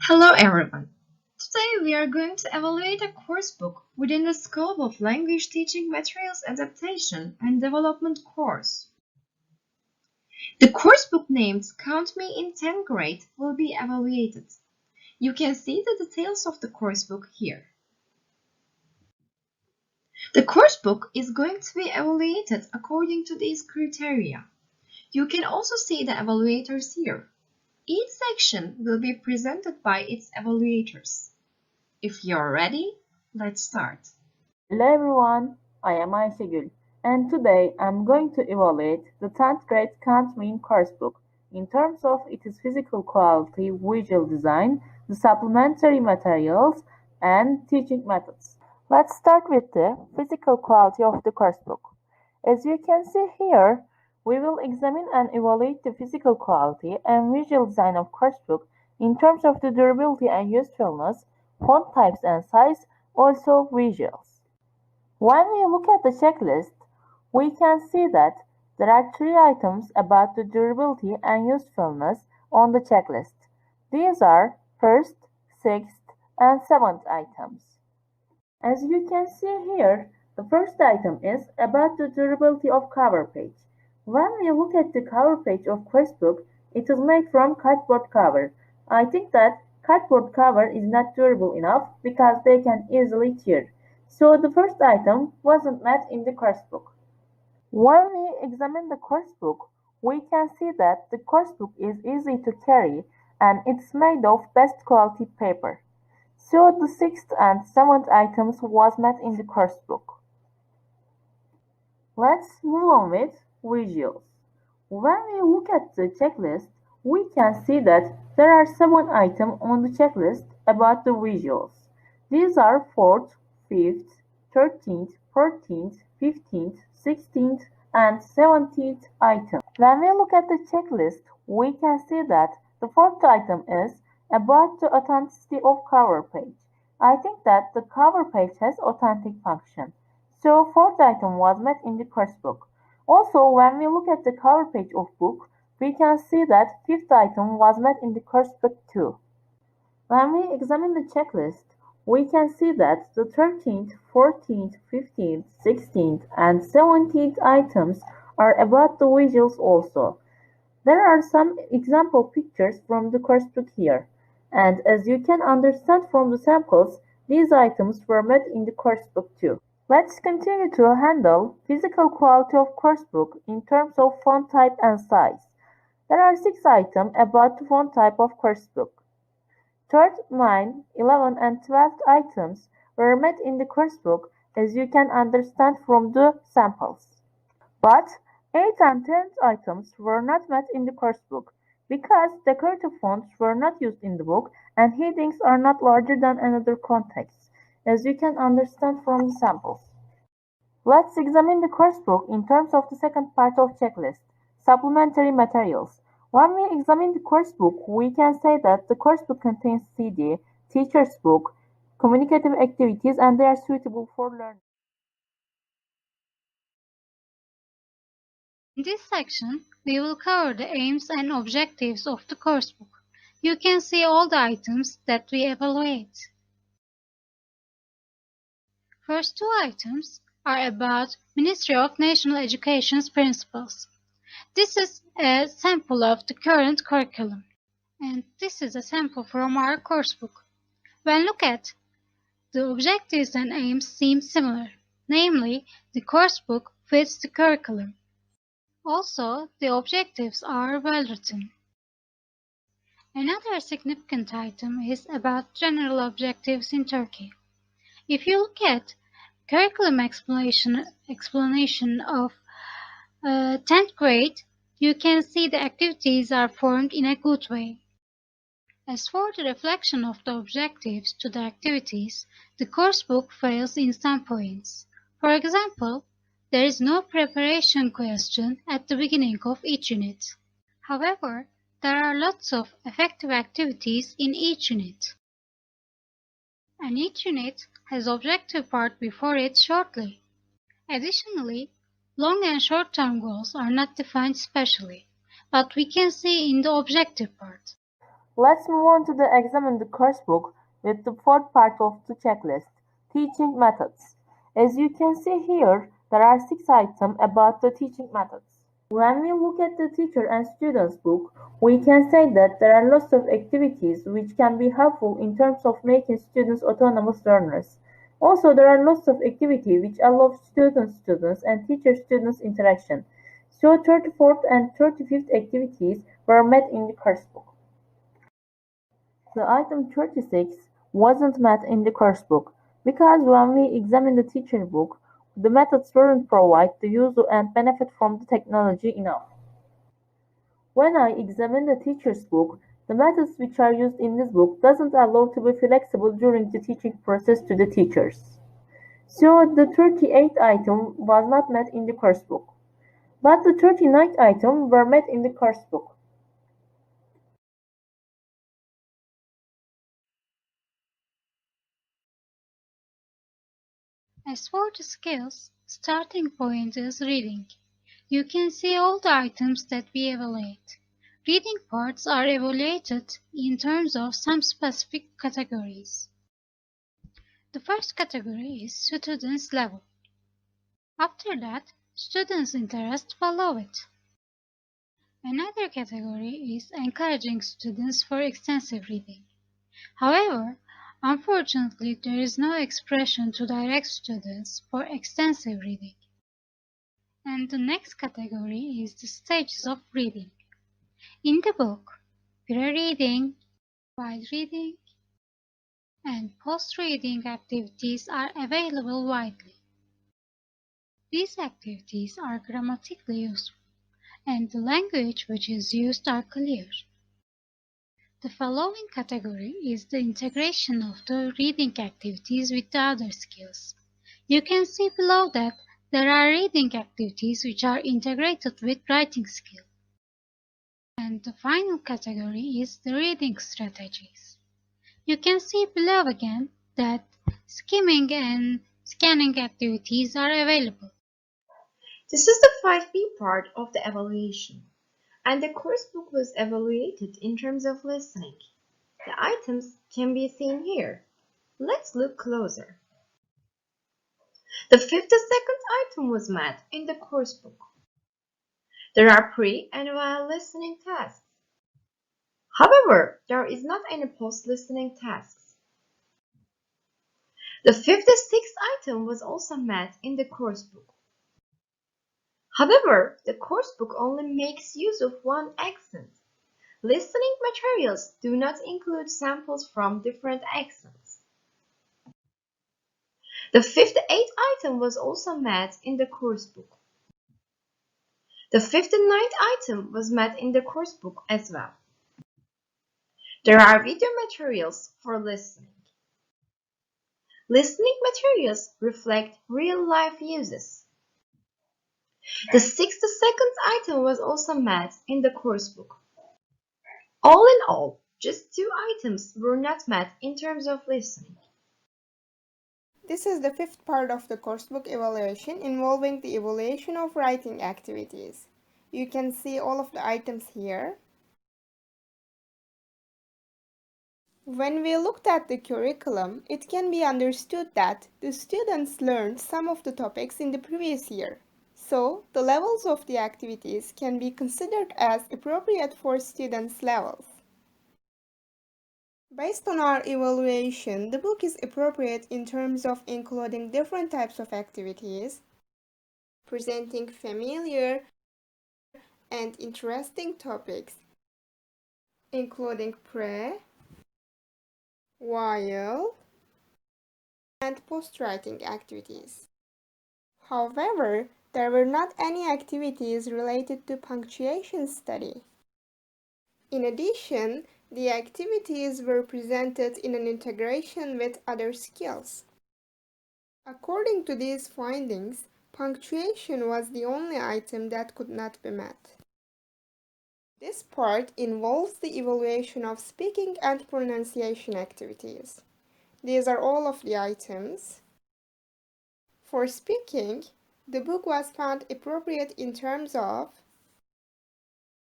Hello everyone! Today we are going to evaluate a course book within the scope of Language Teaching Materials Adaptation and Development course. The course book named Count Me in 10th grade will be evaluated. You can see the details of the course book here. The course book is going to be evaluated according to these criteria. You can also see the evaluators here. Each section will be presented by its evaluators. If you're ready, let's start. Hello everyone, I am Ayşegül, and today I'm going to evaluate the 10th grade Count Mean course book in terms of its physical quality, visual design, the supplementary materials, and teaching methods. Let's start with the physical quality of the course book. As you can see here, we will examine and evaluate the physical quality and visual design of course book in terms of the durability and usefulness, font types and size, also visuals. When we look at the checklist, we can see that there are three items about the durability and usefulness on the checklist. These are first, sixth, and seventh items. As you can see here, the first item is about the durability of cover page. When we look at the cover page of course book, it is made from cardboard cover. I think that cardboard cover is not durable enough because they can easily tear. So the first item wasn't met in the course book. When we examine the course book, we can see that the course book is easy to carry and it's made of best quality paper. So the sixth and seventh items was met in the course book. Let's move on with visuals. When we look at the checklist, we can see that there are 7 items on the checklist about the visuals. These are 4th, 5th, 13th, 14th, 15th, 16th, and 17th items. When we look at the checklist, we can see that the 4th item is about the authenticity of cover page. I think that the cover page has authentic function. So 4th item was met in the course book. Also, when we look at the cover page of book, we can see that 5th item was met in the course book too. When we examine the checklist, we can see that the 13th, 14th, 15th, 16th, and 17th items are about the visuals also. There are some example pictures from the course book here, and as you can understand from the samples, these items were met in the course book too. Let's continue to handle physical quality of course book in terms of font type and size. There are 6 items about the font type of course book. 3rd, 9, 11, and 12th items were met in the course book as you can understand from the samples. But 8th and 10th items were not met in the course book because decorative fonts were not used in the book and headings are not larger than another context, as you can understand from the samples. Let's examine the course book in terms of the second part of checklist, supplementary materials. When we examine the course book, we can say that the course book contains CD, teacher's book, communicative activities, and they are suitable for learning. In this section, we will cover the aims and objectives of the course book. You can see all the items that we evaluate. First 2 items are about Ministry of National Education's principles. This is a sample of the current curriculum, and this is a sample from our course book. When look at, the objectives and aims seem similar, namely, the course book fits the curriculum. Also, the objectives are well written. Another significant item is about general objectives in Turkey. If you look at curriculum explanation of 10th grade, you can see the activities are formed in a good way. As for the reflection of the objectives to the activities, the course book fails in some points. For example, there is no preparation question at the beginning of each unit. However, there are lots of effective activities in each unit. And each unit has objective part before it shortly. Additionally, long and short-term goals are not defined specially, but we can see in the objective part. Let's move on to examine the course book with the fourth part of the checklist, teaching methods. As you can see here, there are 6 items about the teaching methods. When we look at the teacher and students book, we can say that there are lots of activities which can be helpful in terms of making students autonomous learners. Also, there are lots of activities which allow students and teacher-students interaction. So 34th and 35th activities were met in the course book. The item 36 wasn't met in the course book because when we examine the teacher book, the methods weren't provide the user and benefit from the technology enough. When I examine the teacher's book, the methods which are used in this book doesn't allow to be flexible during the teaching process to the teachers. So the 38th item was not met in the course book, but the 39th item were met in the course book. As for the skills, starting point is reading. You can see all the items that we evaluate. Reading parts are evaluated in terms of some specific categories. The first category is students' level. After that, students' interest follow it. Another category is encouraging students for extensive reading. However, unfortunately, there is no expression to direct students for extensive reading. And the next category is the stages of reading. In the book, pre-reading, while reading, and post-reading activities are available widely. These activities are grammatically useful, and the language which is used are clear. The following category is the integration of the reading activities with the other skills. You can see below that there are reading activities which are integrated with writing skill. And the final category is the reading strategies. You can see below again that skimming and scanning activities are available. This is the 5B part of the evaluation, and the course book was evaluated in terms of listening. The items can be seen here. Let's look closer. The 52nd item was met in the course book. There are pre and while listening tasks. However, there is not any post-listening tasks. The 56th item was also met in the course book. However, the course book only makes use of one accent. Listening materials do not include samples from different accents. The 58th item was also met in the course book. The 59th item was met in the course book as well. There are video materials for listening. Listening materials reflect real-life uses. The 62nd item was also met in the course book. All in all, just 2 items were not met in terms of listening. This is the 5th part of the coursebook evaluation involving the evaluation of writing activities. You can see all of the items here. When we looked at the curriculum, it can be understood that the students learned some of the topics in the previous year. So, the levels of the activities can be considered as appropriate for students' levels. Based on our evaluation, the book is appropriate in terms of including different types of activities, presenting familiar and interesting topics, including pre, while, and post-writing activities. However, there were not any activities related to punctuation study. In addition, the activities were presented in an integration with other skills. According to these findings, punctuation was the only item that could not be met. This part involves the evaluation of speaking and pronunciation activities. These are all of the items. For speaking, the book was found appropriate in terms of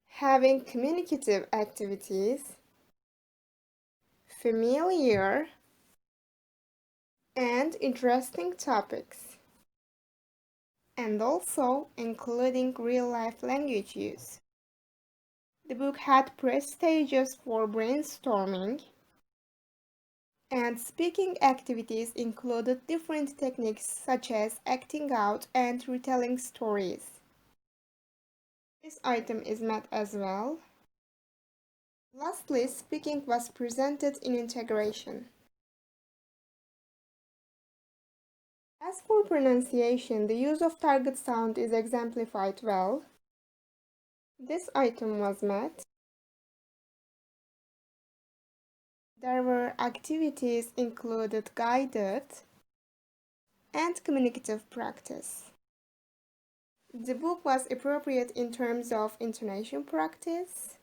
having communicative activities, familiar, and interesting topics, and also including real-life language use. The book had press stages for brainstorming, and speaking activities included different techniques such as acting out and retelling stories. This item is met as well. Lastly, speaking was presented in integration. As for pronunciation, the use of target sound is exemplified well. This item was met. There were activities included guided and communicative practice. The book was appropriate in terms of intonation practice,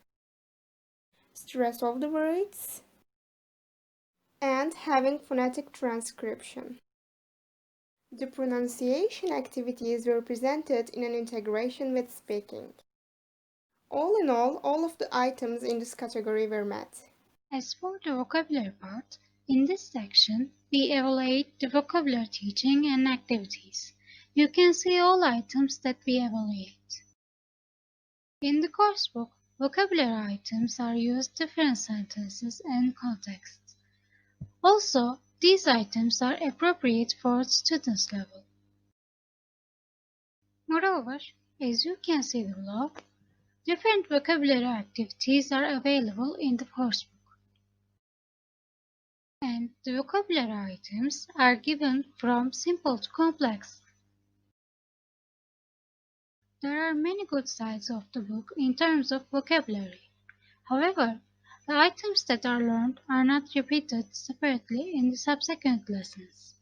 stress of the words, and having phonetic transcription. The pronunciation activities were presented in an integration with speaking. All in all of the items in this category were met. As for the vocabulary part, in this section, we evaluate the vocabulary teaching and activities. You can see all items that we evaluate. In the course book, vocabulary items are used different sentences and contexts. Also, these items are appropriate for students' level. Moreover, as you can see below, different vocabulary activities are available in the course book. And the vocabulary items are given from simple to complex. There are many good sides of the book in terms of vocabulary. However, the items that are learned are not repeated separately in the subsequent lessons.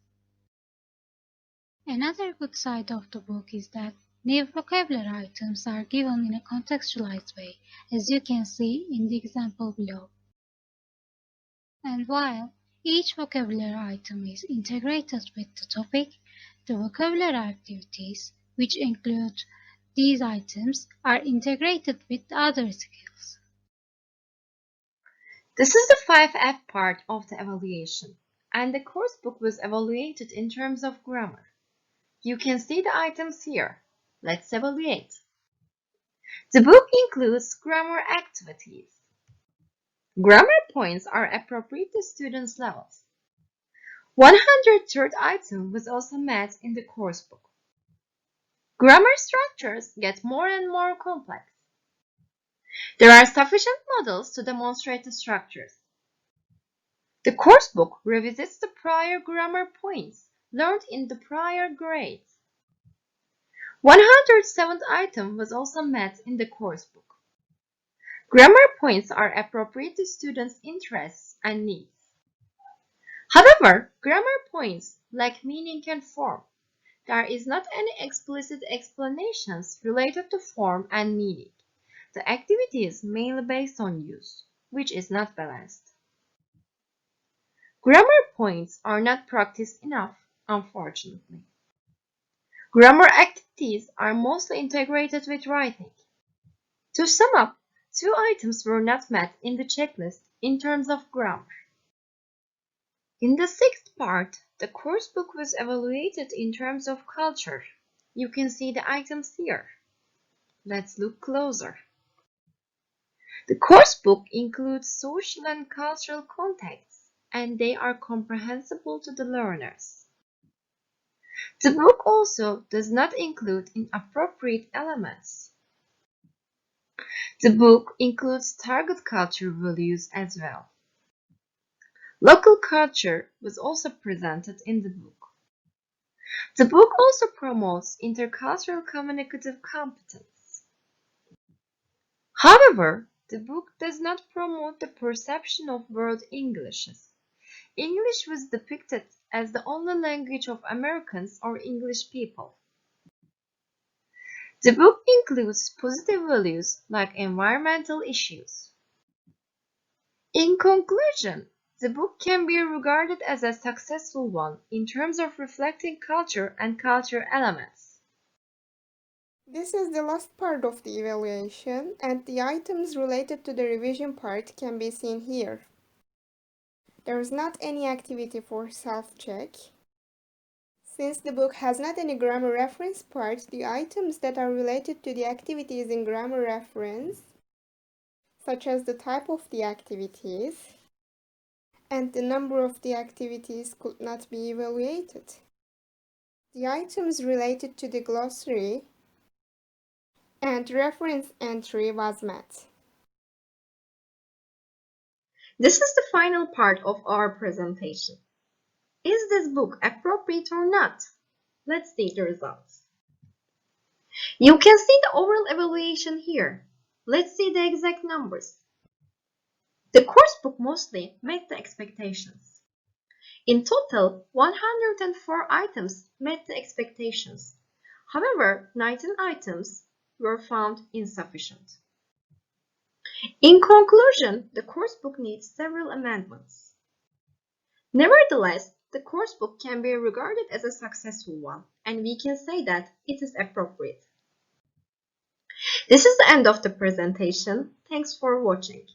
Another good side of the book is that new vocabulary items are given in a contextualized way, as you can see in the example below. And while each vocabulary item is integrated with the topic, the vocabulary activities, which include these items, are integrated with other skills. This is the 5F part of the evaluation, and the course book was evaluated in terms of grammar. You can see the items here. Let's evaluate. The book includes grammar activities. Grammar points are appropriate to students' levels. 103rd item was also met in the course book. Grammar structures get more and more complex. There are sufficient models to demonstrate the structures. The course book revisits the prior grammar points learned in the prior grades. 107th item was also met in the course book. Grammar points are appropriate to students' interests and needs. However, grammar points lack meaning and form. There is not any explicit explanations related to form and meaning. The activity is mainly based on use, which is not balanced. Grammar points are not practiced enough, unfortunately. Grammar activities are mostly integrated with writing. To sum up, 2 items were not met in the checklist in terms of grammar. In the 6th part, the course book was evaluated in terms of culture. You can see the items here. Let's look closer. The course book includes social and cultural contexts, and they are comprehensible to the learners. The book also does not include inappropriate elements. The book includes target culture values as well. Local culture was also presented in the book. The book also promotes intercultural communicative competence. However, the book does not promote the perception of world Englishes. English was depicted as the only language of Americans or English people. The book includes positive values like environmental issues. In conclusion, the book can be regarded as a successful one in terms of reflecting culture and culture elements. This is the last part of the evaluation, and the items related to the revision part can be seen here. There is not any activity for self-check. Since the book has not any grammar reference part, the items that are related to the activities in grammar reference, such as the type of the activities and the number of the activities, could not be evaluated. The items related to the glossary and reference entry was met. This is the final part of our presentation. Is this book appropriate or not? Let's see the results. You can see the overall evaluation here. Let's see the exact numbers. The course book mostly met the expectations. In total, 104 items met the expectations. However, 19 items were found insufficient. In conclusion, the course book needs several amendments. Nevertheless, the course book can be regarded as a successful one, and we can say that it is appropriate. This is the end of the presentation. Thanks for watching.